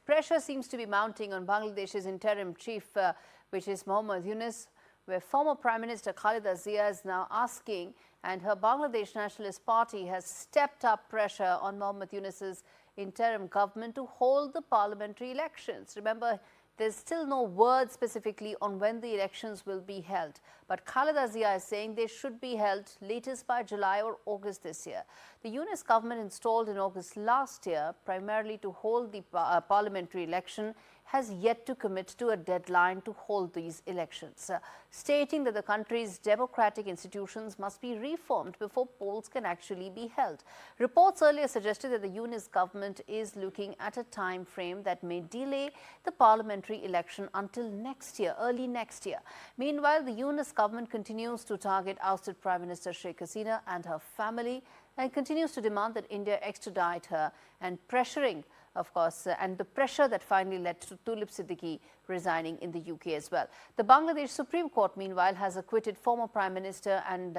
pressure seems to be mounting on Bangladesh's interim chief, which is Muhammad Yunus, where former Prime Minister Khaleda is now asking, and her Bangladesh Nationalist Party has stepped up pressure on Muhammad Yunus's interim government to hold the parliamentary elections. Remember, there's still no word specifically on when the elections will be held. But Khaleda is saying they should be held latest by July or August this year. The Yunus government, installed in August last year, primarily to hold the parliamentary election, has yet to commit to a deadline to hold these elections, stating that the country's democratic institutions must be reformed before polls can actually be held. Reports earlier suggested that the Yunus government is looking at a time frame that may delay the parliamentary election until next year, early next year. Meanwhile, the Yunus government continues to target ousted Prime Minister Sheikh Hasina and her family, and continues to demand that India extradite her, and pressuring, of course, and the pressure that finally led to Tulip Siddiqui resigning in the UK as well. The Bangladesh Supreme Court, meanwhile, has acquitted former Prime Minister and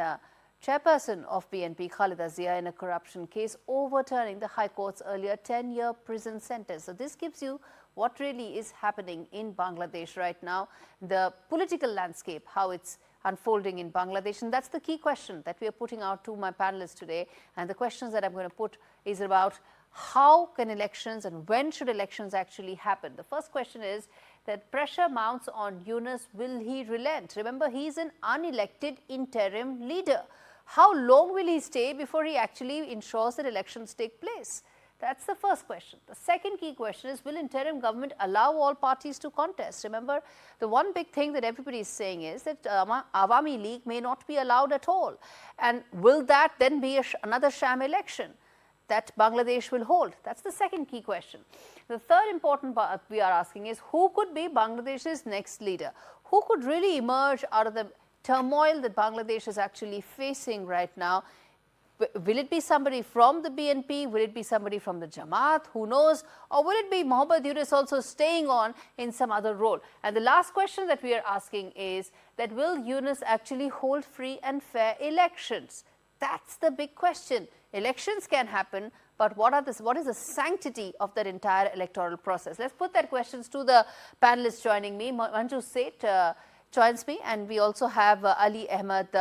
chairperson of BNP Khaleda Zia in a corruption case, overturning the High Court's earlier 10-year prison sentence. So this gives you what really is happening in Bangladesh right now, the political landscape, how it's unfolding in Bangladesh. And that's the key question that we are putting out to my panelists today. And the questions that I'm going to put is about how can elections and when should elections actually happen? The first question is that pressure mounts on Yunus. Will he relent? Remember, he's an unelected interim leader. How long will he stay before he actually ensures that elections take place? That's the first question. The second key question is, will interim government allow all parties to contest? Remember, the one big thing that everybody is saying is that Awami League may not be allowed at all. And will that then be another sham election that Bangladesh will hold? That's the second key question. The third important part we are asking is, who could be Bangladesh's next leader? Who could really emerge out of the turmoil that Bangladesh is actually facing right now? Will it be somebody from the BNP? Will it be somebody from the Jamaat? Who knows? Or will it be Muhammad Yunus also staying on in some other role? And the last question that we are asking is that, will Yunus actually hold free and fair elections? That's the big question. Elections can happen, but what is the sanctity of that entire electoral process? Let's put that questions to the panelists joining me. Manju Seth joins me, and we also have Ali Ahmed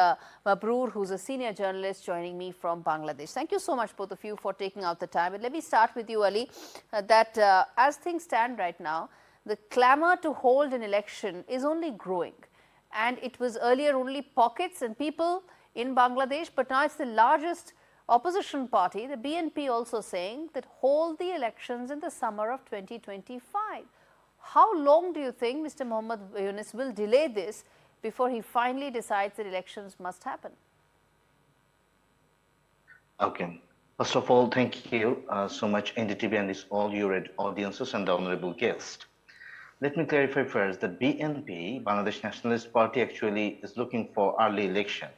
Mabrur, who's a senior journalist, joining me from Bangladesh. Thank you so much, both of you, for taking out the time. And let me start with you, Ali, as things stand right now, the clamor to hold an election is only growing. And it was earlier only pockets and people in Bangladesh, but now it's the largest opposition party, the BNP, also saying that hold the elections in the summer of 2025. How long do you think Mr. Muhammad Yunus will delay this before he finally decides that elections must happen? Okay. First of all, thank you so much, NDTV, and all your audiences and the honorable guest. Let me clarify first that BNP, Bangladesh Nationalist Party, actually is looking for early election.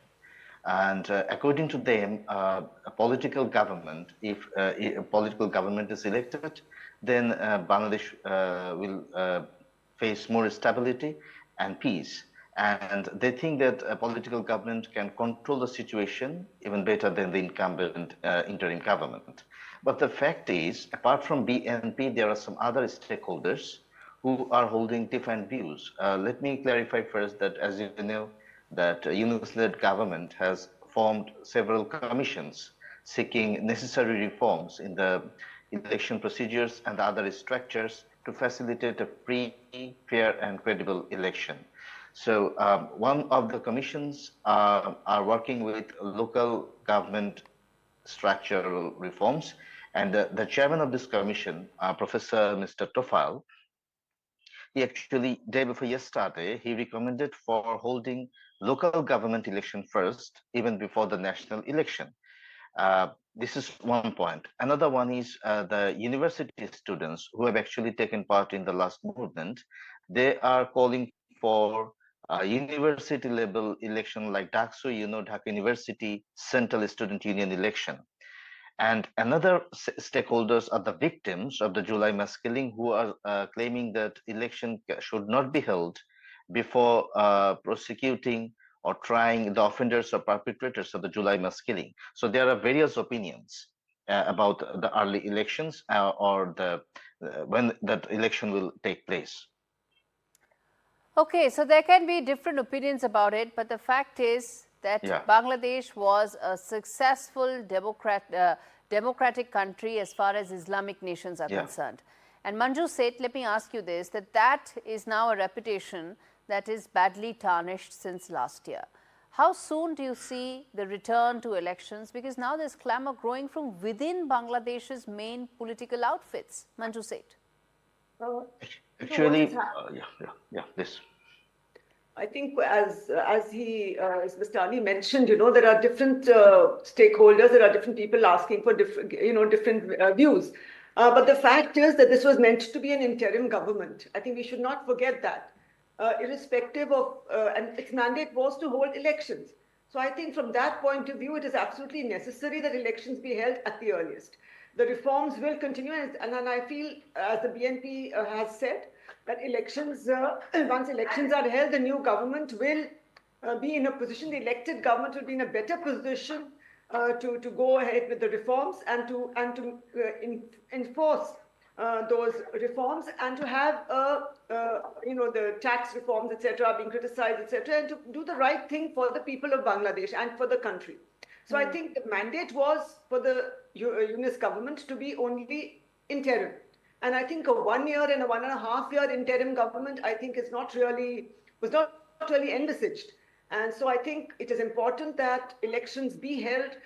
And according to them, a political government, if a political government is elected, then Bangladesh will face more stability and peace. And they think that a political government can control the situation even better than the incumbent interim government. But the fact is, apart from BNP, there are some other stakeholders who are holding different views. Let me clarify first that, as you know, that Yunus-led government has formed several commissions seeking necessary reforms in the election procedures and other structures to facilitate a free, fair, and credible election. So one of the commissions are working with local government structural reforms, and the chairman of this commission, Professor Mr. Tofal, he actually, day before yesterday, he recommended for holding local government election first, even before the national election. This is one point. Another one is the university students who have actually taken part in the last movement. They are calling for a university level election like DAKSU, Dhaka University Central Student Union election. And another stakeholders are the victims of the July mass killing, who are claiming that election should not be held before prosecuting or trying the offenders or perpetrators of the July mass killing. So there are various opinions about the early elections or the when that election will take place. Okay, so there can be different opinions about it, but the fact is that Yeah. Bangladesh was a successful democratic country as far as Islamic nations are Yeah. concerned. And Manju Seth, let me ask you this, that is now a reputation that is badly tarnished since last year. How soon do you see the return to elections? Because now there's clamor growing from within Bangladesh's main political outfits. Manju Seth. Actually, this. I think as Mr. Ali mentioned, there are different stakeholders, there are different people asking for different, different views. But the fact is that this was meant to be an interim government. I think we should not forget that, irrespective of, and its mandate was to hold elections. So I think from that point of view, it is absolutely necessary that elections be held at the earliest. The reforms will continue, and I feel, as the BNP has said, that elections, once elections are held, the new government will be in a position, the elected government will be in a better position to go ahead with the reforms and to enforce those reforms, and to have the tax reforms, etc., being criticized, etc., and to do the right thing for the people of Bangladesh and for the country. So I think the mandate was for the Yunus government to be only interim. And I think a 1 year and a 1.5 year interim government, I think, was not really envisaged. And so I think it is important that elections be held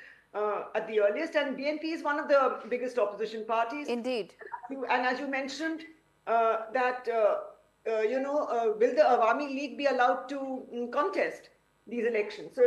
at the earliest. And BNP is one of the biggest opposition parties. Indeed. And as you mentioned, will the Awami League be allowed to contest these elections? So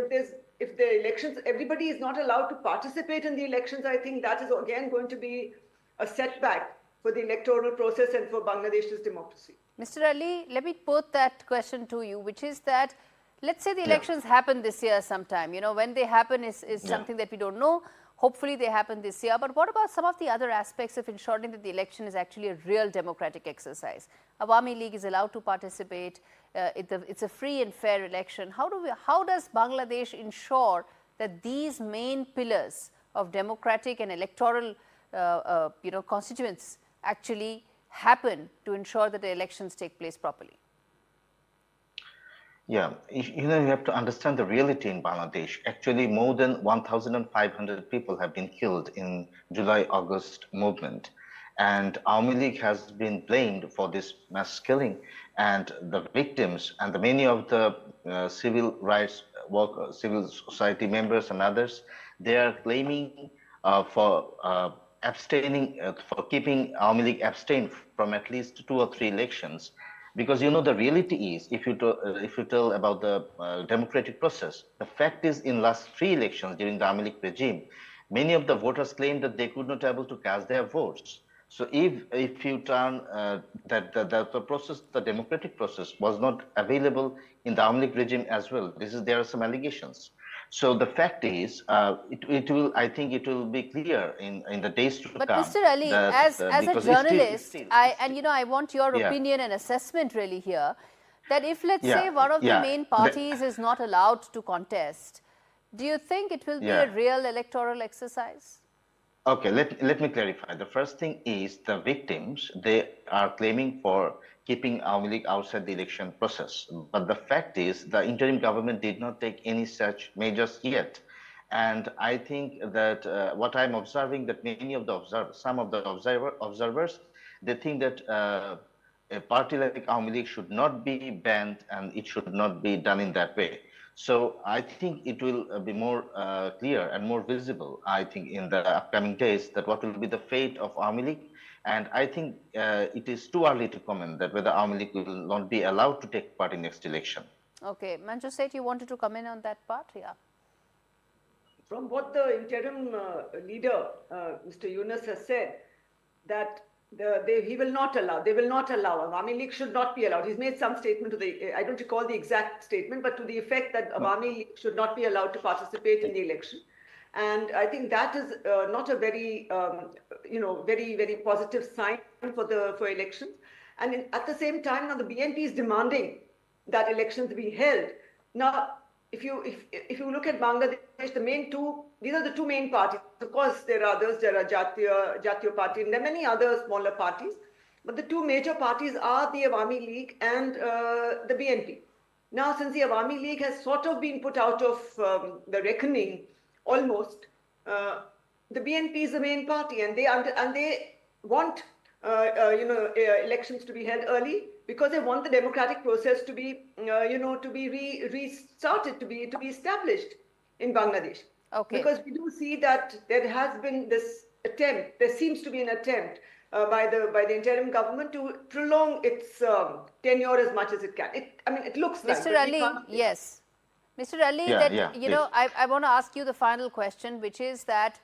if the elections, everybody is not allowed to participate in the elections, I think that is again going to be a setback for the electoral process and for Bangladesh's democracy. Mr. Ali, let me put that question to you, which is that, let's say the elections happen this year sometime. When they happen is something that we don't know. Hopefully they happen this year. But what about some of the other aspects of ensuring that the election is actually a real democratic exercise? Awami League is allowed to participate. It's a free and fair election. How does Bangladesh ensure that these main pillars of democratic and electoral constituents actually happen to ensure that the elections take place properly? Yeah, you have to understand the reality in Bangladesh. Actually, more than 1,500 people have been killed in July-August movement. And Awami League has been blamed for this mass killing. And the victims and many of the civil rights workers, civil society members and others, they are claiming for abstaining, for keeping Awami League abstained from at least 2 or 3 elections. Because the reality is, if you tell about the democratic process, the fact is, in last 3 elections during the Awami League regime, many of the voters claimed that they could not able to cast their votes. So if you turn that the process, the democratic process, was not available in the Awami League regime as well. There are some allegations. So the fact is, I think it will be clear in the days to come. But Mr. Ali, as a journalist, I want your opinion and assessment really here, that if, let's say, one of the main parties is not allowed to contest, do you think it will be a real electoral exercise? Okay, let me clarify. The first thing is the victims, they are claiming for keeping Awami League outside the election process. But the fact is, the interim government did not take any such measures yet. And I think that what I'm observing, that many of some of the observers, they think that a party like Awami League should not be banned, and it should not be done in that way. So I think it will be more clear and more visible, I think, in the upcoming days, that what will be the fate of Awami League. And I think it is too early to comment that whether Awami League will not be allowed to take part in next election. Okay, Manju Seth, you wanted to comment on that part? Yeah. From what the interim leader, Mr. Yunus, has said, that they will not allow, Awami League should not be allowed. He's made some statement to the, I don't recall the exact statement, but to the effect that Awami League should not be allowed to participate in the election. And I think that is not a very, very, very positive sign for elections. And at the same time, now the BNP is demanding that elections be held. Now, if you look at Bangladesh, these are the two main parties. Of course, there are others. There are Jatiya Party, and there are many other smaller parties. But the two major parties are the Awami League and the BNP. Now, since the Awami League has sort of been put out of the reckoning, almost, the BNP is the main party, and they want elections to be held early because they want the democratic process to be restarted, to be established in Bangladesh. Okay. Because we do see that there has been this attempt. There seems to be an attempt by the interim government to prolong its tenure as much as it can. It looks like. Mr. Ali, yes. Mr. Ali, I want to ask you the final question, which is that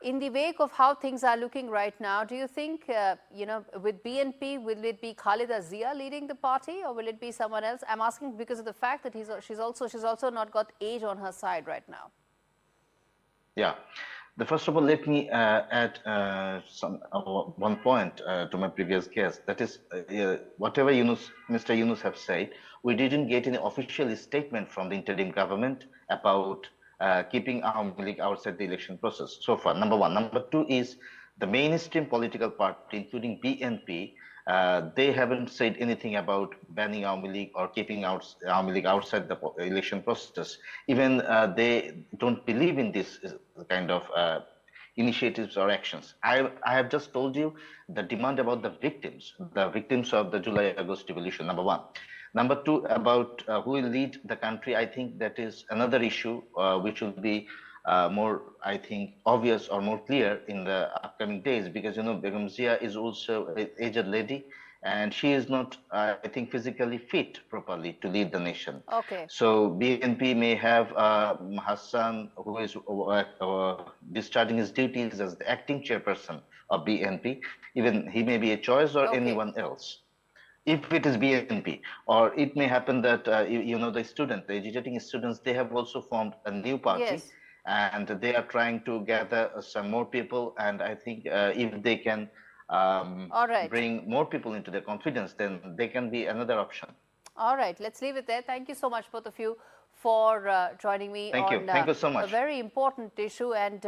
in the wake of how things are looking right now, do you think, with BNP, will it be Khaleda Zia leading the party, or will it be someone else? I'm asking because of the fact that she's also not got age on her side right now. Yeah. First of all, let me add one point to my previous guest. That is, whatever Mr. Yunus have said, we didn't get any official statement from the interim government about keeping Ahmed League outside the election process so far. Number one. Number two is the mainstream political party, including BNP, they haven't said anything about banning Awami League or keeping Awami League outside the election process. Even they don't believe in this kind of initiatives or actions. I have just told you the demand about the victims of the July-August revolution, number one. Number two, about who will lead the country, I think that is another issue which will be more, I think, obvious or more clear in the upcoming days, because Begum Zia is also an aged lady, and she is not, I think, physically fit properly to lead the nation. Okay. So BNP may have Hassan, who is discharging his duties as the acting chairperson of BNP. Even he may be a choice, or anyone else, if it is BNP. Or it may happen that the agitating students, they have also formed a new party. Yes. And they are trying to gather some more people, and I think if they can bring more people into their confidence, then they can be another option. All right, let's leave it there. Thank you so much, both of you, for joining me Thank you so much. A very important issue. And